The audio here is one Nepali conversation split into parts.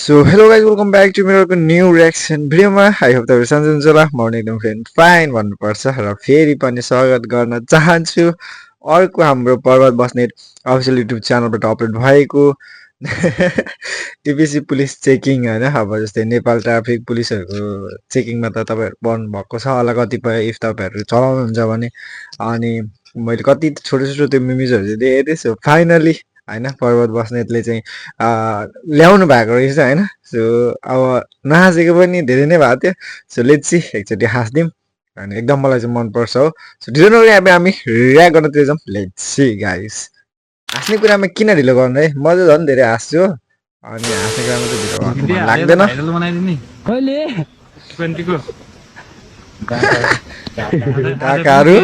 So hello guys, welcome back to मेरो न्यू रिएक्सन भिडियोमा। आई होप तपाईहरु सन्चै हुनुहुन्छ होला। म एकदम फाइन भन्नुपर्छ र फेरि पनि स्वागत गर्न चाहन्छु अर्को हाम्रो पर्वत बस्नेत अफिसियल युट्युब च्यानलबाट अपलोड भएको टिपिसी पुलिस चेकिङ हैन। अब जस्तै नेपाल ट्राफिक पुलिसहरुको चेकिङमा त तपाईहरु पर्नु भएको छ होला कतिपय इफ तपाईहरु चलाउनुहुन्छ भने। अनि मैले कति छोटो छोटो त्यो मिमिजहरु देखेको थिएँ। सो फाइनली हैन पर्वत बस्नेतले चाहिँ ल्याउनु भएको रहेछ हैन। सो अब नहाँसेको पनि धेरै नै भएको थियो। सो लेट्स सी एकचोटि हाँस्दिउँ अनि एकदम मलाई चाहिँ मनपर्छ हो। सो ढिलो नगरी अब हामी रियाक्ट गर्नतिर जाउँ। लेट्स सी गाइस, हाँस्ने कुरामा किन ढिलो गर्नु है, म चाहिँ झन् धेरै हाँस्छु हो। अनि हाँस्ने कुरामा चाहिँ ढिलो गर्नु मन लाग्दैन। काकाहरु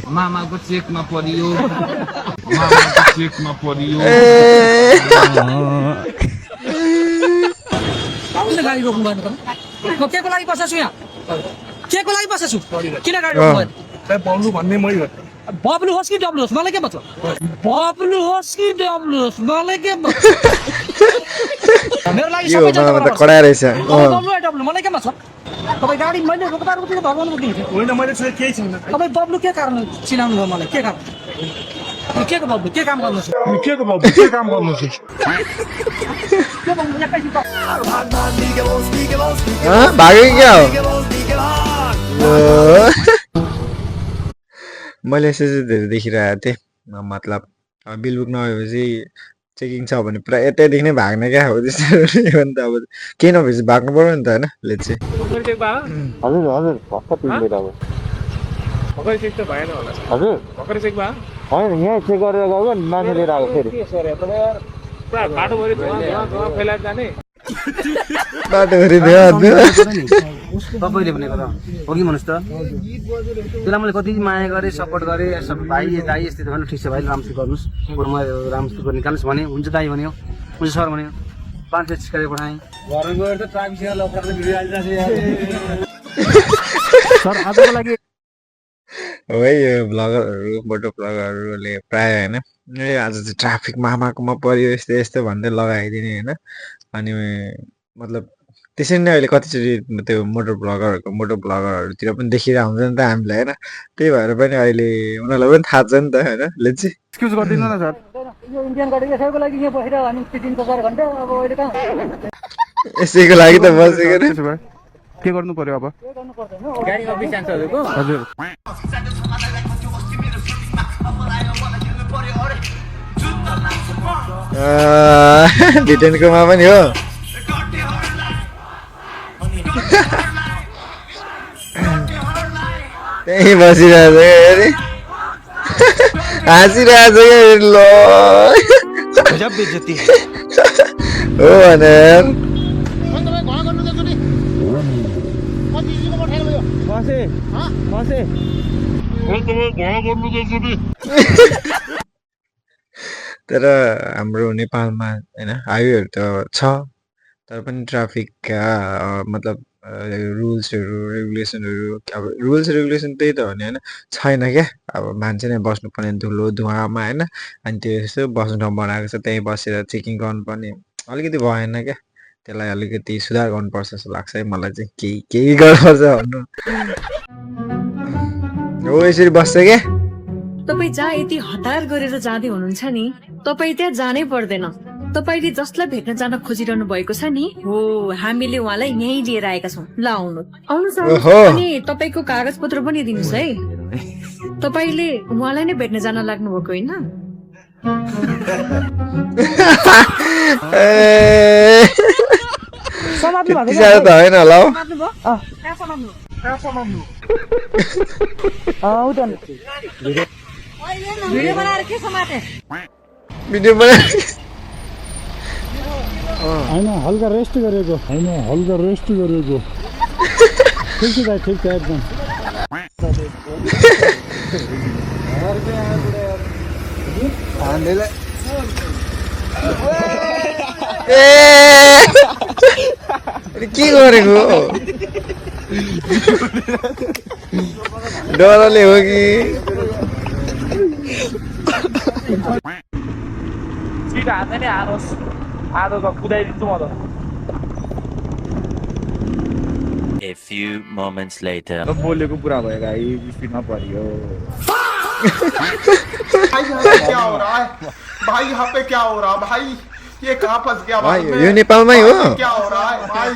मामाको चेकमा परियो गाडी रोक्नु भएन त म केको लागि बसेछु यहाँ केको लागि बसेछु किन गाडी रोक्नु भएन बब्लु भन्ने मै हो बब्लु होस् कि डब्लु होस् मलाई के मतलब बब्लु होस् कि डब्लु होस् मलाई के मेरो लागि सबै त कडा रहेछ। बब्लु है डब्लु मलाई के मतलब तपाईँ गाडी मैले रोक्दा रोक्दै भगवान रोकिन्छ होइन मैले चाहिँ केही छैन। तपाईँ बब्लु के कारण चिनाउनु भयो मलाई के कारण के को बब्लु के काम गर्नुहोस् के को बब्लु के काम गर्नुहोस् भाग्यो क्या हो। मैले यसो चाहिँ धेरै देखिरहेको थिएँ। मतलब बिल बुक नभएपछि चेकिङ छ भने पुरा यतैदेखि नै भाग्ने क्या हो। त्यस्तो हो नि त। अब केही नभएपछि भाग्नु पर्यो नि त होइन। लेट चाहिँ हजुर हजुर भर्खर पिन्दै अब भर्खर चेक त भएन होला हजुर भर्खर चेक भयो होइन यहाँ चेक गरेर गएको मान्छे लिएर आएको फेरि बाटोभरि फैलाएर जाने बाटोभरि तपाईँले भनेको त हो कि भन्नुहोस् त। त्यसलाई मैले कति माया गरेँ सपोर्ट गरेँ सब भाइ दाइ यस्तै त भन्नु ठिक छ भाइ राम्रोसित गर्नुहोस् बरु म राम्रोसित निकाल्नुहोस् भने हुन्छ दाइ भन्यो हुन्छ सर भन्यो 5 फिट गरेर पठाएँ घरमा गएर त ट्राफिकसँग लफडा भिडियो हालिरहेको सर आजको लागि हो है। यो ब्लगरहरू फोटो ब्लगरहरूले प्राय होइन ए आज चाहिँ ट्राफिक मामाकोमा पर्यो यस्तो यस्तो भन्दै लगाइदिने होइन। अनि मतलब त्यसरी नै अहिले कतिचोटि त्यो मोटर ब्लगरहरूतिर पनि देखिरहेको हुन्छ नि त हामीलाई होइन। त्यही भएर पनि अहिले उनीहरूलाई पनि थाहा छ नि त होइन। लेट्स सी एक्सक्युज गरिदिनु न सर यो इन्डियन गाडी यसैको लागि यहाँ बसेर हामी 3-4 घन्टा अब अहिले कहाँ यसैको लागि त बसेको नि। के गर्नु पर्यो अब के गर्नु पर्दैन गाडी अफिस जान्छ हजुरको हजुर भिटेनकोमा पनि हो। त्यही बसिरहेको छ हाँसिरहेको छ क्या ल हो भनेर तर हाम्रो नेपालमा होइन हाइवेहरू त छ तर पनि ट्राफिकका मतलब रुल्सहरू रेगुलेसनहरू अब रुल्स रेगुलेसन त्यही त हो नि होइन छैन क्या। अब मान्छे नै बस्नुपर्ने धुलो धुवामा होइन। अनि त्यो यस्तो बस्नु ठाउँ बनाएको छ त्यहीँ बसेर चेकिङ गर्नुपर्ने अलिकति भएन क्या। त्यसलाई अलिकति सुधार गर्नुपर्छ जस्तो लाग्छ है मलाई चाहिँ। केही गर्नुपर्छ भन्नु हो यसरी बस्छ क्या। तपाईँ जहाँ यति हतार गरेर जाँदै हुनुहुन्छ नि तपाईँ त्यहाँ जानै पर्दैन। तपाईले जसलाई भेट्न जान खोजिरहनु भएको छ नि हो हामीले उहाँलाई यहीँ लिएर आएका छौँ। ल आउनुहोस् अनि तपाईँको कागज पत्र पनि दिनुहोस् है। तपाईँले उहाँलाई नै भेट्न जान लाग्नु भएको होइन। त होइन होला भिडियो बनाएर के समाते भिडियो बनाएर होइन हल्का रेस्ट गरेको होइन हल्का रेस्ट गरेको ठिक छ दाइ ठिक छ एकदम के गरेको डरले हो कि सीधा हातले हारोस् आधो त कुदाइदिन्छु म त A few moments later. बोलेको पुरा भयो भाइ स्पिडमा परियो क्या हो रहा है भाई यहाँ पे क्या हो रहा है भाई ये कहाँ फंस गया भाइ भाई यो नेपालमै हो क्या हो रहा है भाई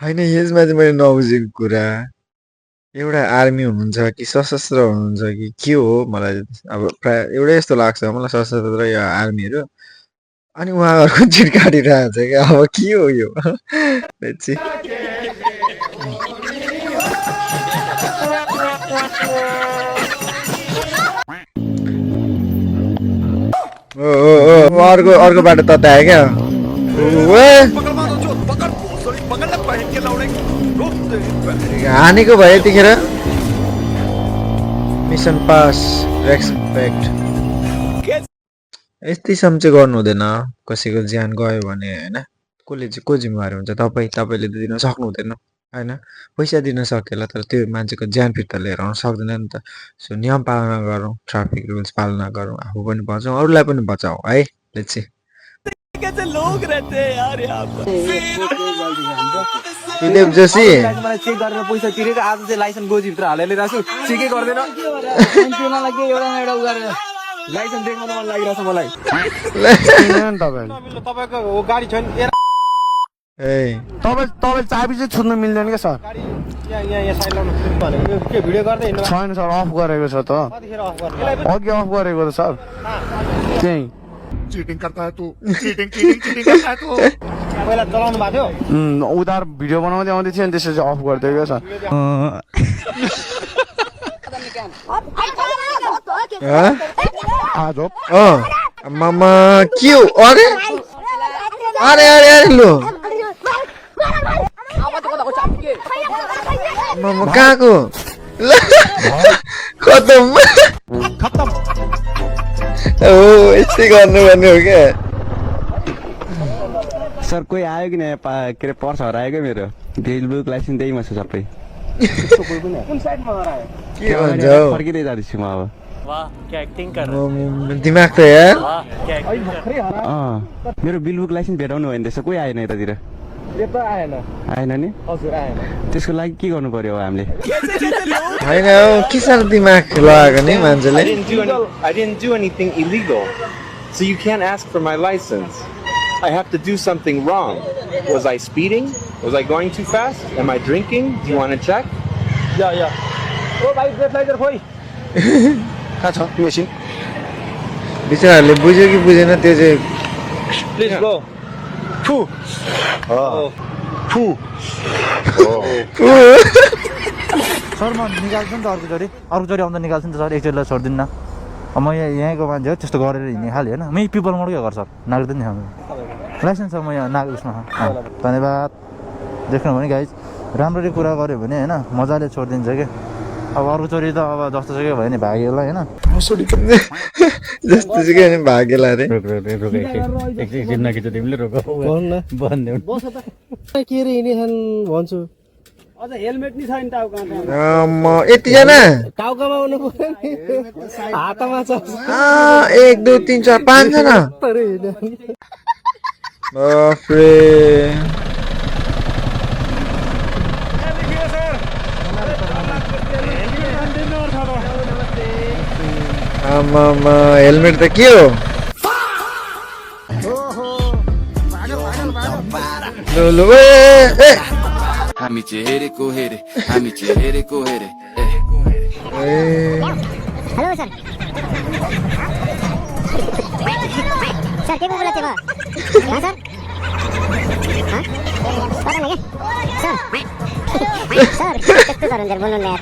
होइन यसमा चाहिँ मैले नबुझेको कुरा एउटा आर्मी हुनुहुन्छ कि सशस्त्र हुनुहुन्छ कि के हो मलाई अब प्राय एउटै जस्तो लाग्छ मलाई सशस्त्र या आर्मीहरू अनि उहाँहरूको चिट काटिरहेको छ क्या अब के हो यो बेच्ची अर्को बाटो ततायो क्या हानेको भयो यतिखेर मिसन पास रेस्पेक्ट यतिसम्म चाहिँ गर्नु हुँदैन कसैको ज्यान गयो भने होइन कसले चाहिँ को जिम्मेवारी हुन्छ तपाईँले त दिन सक्नु हुँदैन होइन पैसा दिन सकेला तर त्यो मान्छेको ज्यान फिर्ता लिएर आउन सक्दैन नि त सो नियम पालना गरौँ ट्राफिक रुल्स पालना गरौँ आफू पनि बचाउँ अरूलाई पनि बचाऊ है लेट्स दिलीप जोशी मलाई चेक गरेर पैसा तिरेर आज चाहिँ लाइसेन्स गोजीभित्र हालेर राख्छु चेकै गर्दैन मलाई के एउटा न एउटा उ गरेर लाइसेन्स देखाउन मन लागिरहेछ मलाई तपाईँको हो गाडी छैन ए तपाईँ चाबी चाहिँ छुट्नु मिल्दैन क्या सर यहाँ साइड लाउनु भनेको के भिडियो गर्दै हिँड्नु छैन सर अफ गरेको छ त कतिखेर अफ गर्ने अघि अफ गरेको त सर त्यही चीटिंग करता है तू चीटिंग करता है तू पहिला चलाउनु भएको थियो उधार भिडियो बनाउँदै आउँदै थियो नि त्यसपछि अफ गरिदियो क्या सर आज मामा के हो अरे अरे अरे अरे लो मामा कहाँको खतम ओ यस्तै गर्नुपर्ने हो क्या सर कोही आयो कि न के अरे पर्स हरायो क्या मेरो फेसबुक लाइसेन्स त्यहीमा छ सबै कुन साइडमा हरायो के भन्छ हौ फर्किँदै जाँदैछु म अब दिमाग त यार मेरो बिलबुक लाइसेन्स भेटाउनु भयो नि त्यसो कोही आएन यतातिर यो त आएन आएन नि हजुर आएन त्यसको लागि के गर्नु पर्यो अब हामीले होइन हौ के साह्रो दिमाग लगाएको नि मान्छेले I didn't do anything illegal. So you can't ask for my license. I have to do something wrong. Was I speeding? Was I going too fast? Am I drinking? Do you want to check? या ओ भाइ ब्रेथलाइजर खोइ कहाँ छ मेसिन बिचराहरूले बुझ्यो कि बुझेन त्यो चाहिँ प्लिज गो फु सर म निकाल्छु नि त अर्कोचोटि आउँदा निकाल्छु नि त सर एकचोटिलाई छोडिदिन्न म यहीँको मान्छे हो त्यस्तो गरेर हिँड्ने खालि होइन मै पिपल मोडकै घर सर नाग्दैन नि हाम्रो लाइसेन्स छ म यहाँ नाग उसमा धन्यवाद देख्नु भने गाइज राम्ररी कुरा गऱ्यो भने होइन मजाले छोडिदिन्छ क्या अब अर्कोचोटि त अब जस्तो सुकै भयो नि भाग्योला होइन जस्तो सुकै नि भाग्योला अरे एकछिन नखिच तिमीले रोक भन्ने के रे हिँडिछन् भन्छु अझ हेलमेट नि छैन टाउकामा म यतिजना टाउकामा आउनु पर्यो नि हातमा छ 1 2 3 4 5 जना बाफ्रे आमामा हेलमेट त के हो लो ए हामी चाहिँ हेरेको हेरे हामी चाहिँ हेरेको हेरे हेलो सर सर के बोला थियो हाँ सर हाँ पता नहीं सर सर त्यस्तो गरौँ जर बोल्नु न यार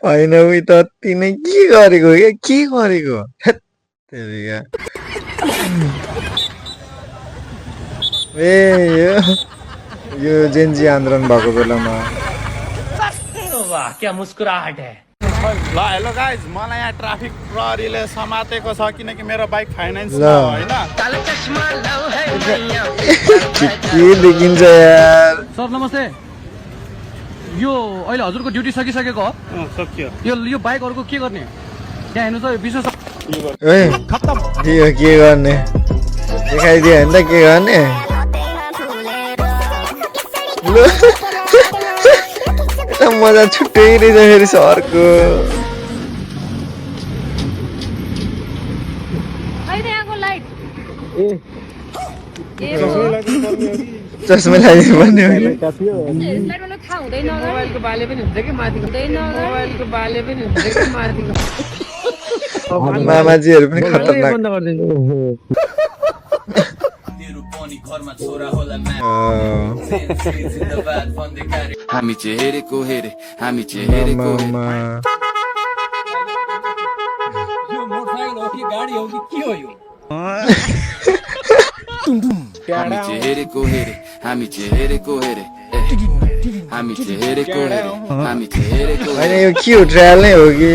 होइन उही त तिनै के गरेको के गरेको ए यो जेन्जी आन्दोलन भएको बेलामा वाह क्या मुस्कुराहट है ल हेलो गाइज मलाई यहाँ ट्राफिक प्रहरीले समातेको छ किनकि मेरो बाइक फाइनान्स ल। होइन के देखिन्छ यार सर नमस्ते यो अहिले हजुरको ड्युटी सकिसकेको हो सकियो यो बाइकहरुको के गर्ने त्यहाँ हेर्नु त विशेष ए यो के गर्ने देखाइदियो होइन त के गर्ने लु यता मजा छुट्टै रहेछ फेरि सहरको चस्मा लगाइदिनु पर्ने हो मामाजीहरू पनि खतरनाक हामी चाहिँ हेरेको हेरे हामी चाहिँ हेरेको हेरे यो मोटरसाइकल हो कि गाडी हो कि के हो यो हामी चाहिँ हेरेको हेरे हामी चाहिँ हेरेको हेरे हामी चाहिँ हेरेको हेरे हामी चाहिँ हेरेको होइन यो के हो ट्रायल नै हो कि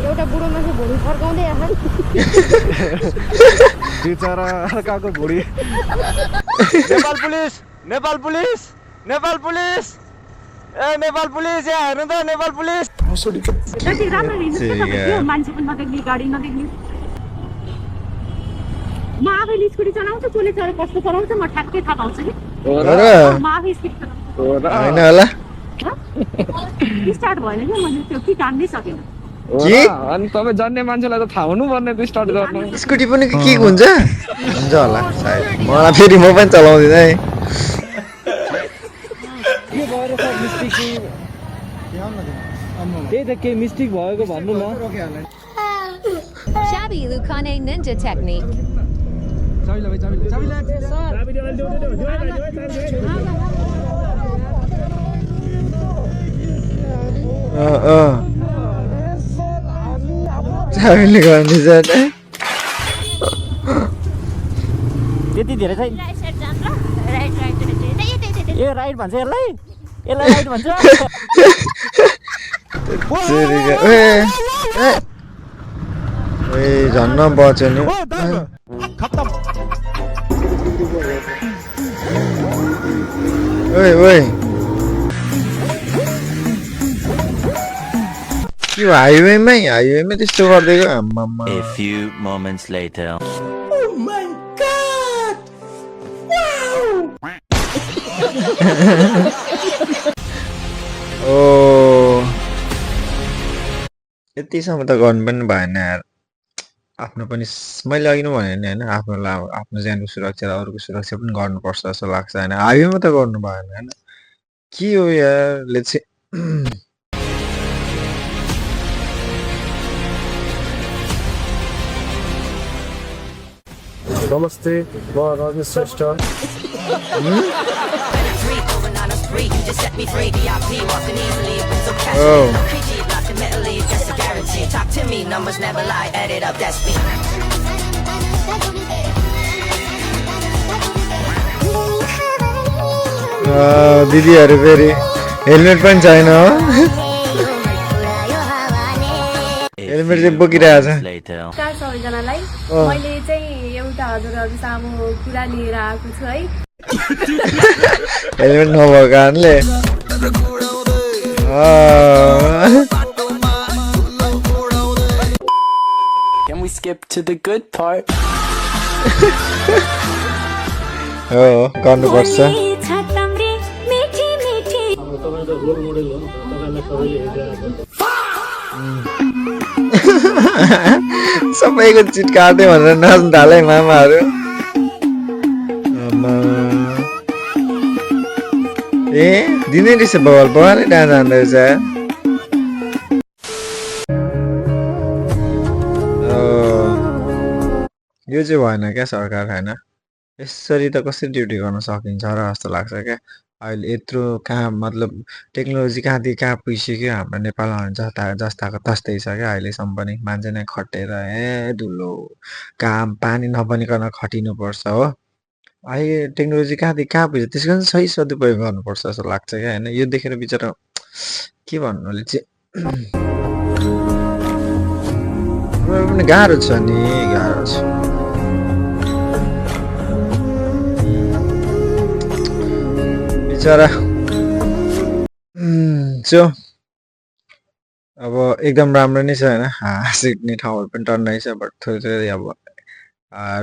एउटा बुढो मान्छे भुँडी फर्काउँदै आछ बिचरा अर्काको भुडी नेपाल पुलिस ए नेपाल पुलिस यहाँ हेर्नु त नेपाल पुलिस मान्छे पनि नदेख्ने गाडी नदेख्ने म आफैले स्कुटी चलाउँछु कसले कस्तो चलाउँछ म ठ्याक्कै थाहा पाउँछु नि म आफै स्कुटी चलाउँछु होइन होला स्टार्ट भएन कि मैले त्यो कि जान्नै सकेन अनि तपाईँ जान्ने मान्छेलाई त थाहा हुनु पर्ने स्टार्ट गर्नु स्कुटी पनि के हुन्छ होला सायद मलाई फेरि म पनि चलाउँदिन है त्यही त के मिस्टेक भएको भन्नु न Shabby Lucane Ninja Technique. चाबीले गर्ने जाने त्यति धेरै चाहिँ ए राइट भन्छ यसलाई राइट भन्छ ए झन्न बच्यो नि ओइ यो हाइवेमै त्यस्तो गर्दैको आम्मामा A few moments later. ओ यतिसम्म त गर्नु पनि भएन यार आफ्नो पनि मैले अघि नै भने नि होइन आफ्नो ज्यानको सुरक्षा र अरूको सुरक्षा पनि गर्नुपर्छ जस्तो लाग्छ होइन हाइवेमा त गर्नु भएन होइन के हो यार लेट्स नमस्ते म रमेश श्रेष्ठ दिदीहरू फेरि हेलमेट पनि छैन हो हेलमेट चाहिँ बोकिरहेछ सबैजनालाई मैले चाहिँ एउटा हजुरहरू सामु कुरा लिएर आएको छु है हेलमेट नभएको कारणले Can we skip to the good part? हो गर्नुपर्छ सबैको चिट काट्यो भनेर नाच्नु थाले मामाहरू ए दिनै रहेछ बगालै डान्स हान्दै रहेछ यो चाहिँ भएन क्या सरकार होइन यसरी त कसरी ड्युटी गर्न सकिन्छ र जस्तो लाग्छ क्या अहिले यत्रो कहाँ मतलब टेक्नोलोजी कहाँदेखि कहाँ पुगिसक्यो हाम्रो नेपालमा जस्ताको तस्तै छ क्या अहिलेसम्म पनि मान्छे नै खटेर धुलो काम पानी नबनिकन खटिनुपर्छ हो अहिले टेक्नोलोजी कहाँदेखि कहाँ पुग्छ त्यसको पनि सही सदुपयोग गर्नुपर्छ जस्तो लाग्छ क्या होइन यो देखेर बिचरा के भन्नुले चाहिँ पनि गाह्रो छ नि गाह्रो छ बिचरा सो अब एकदम राम्रो नै छ होइन सिक्ने ठाउँहरू पनि टन्नै छ बट थोरै थोरै अब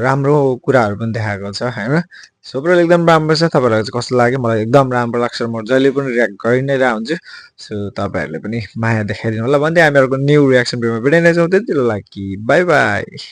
राम्रो कुराहरू पनि देखाएको छ होइन सो ओभरअल एकदम राम्रो छ तपाईँहरूलाई चाहिँ कस्तो लाग्यो मलाई एकदम राम्रो लाग्छ म जहिले पनि रियाक्ट गरि नै रहेको हुन्छु सो तपाईँहरूले पनि माया देखाइदिनु होला भन्दै हामीहरूको न्यू रियाक्सन भिडियोमा भेट्दै नै छौँ त्यति बेला कि बाई बाई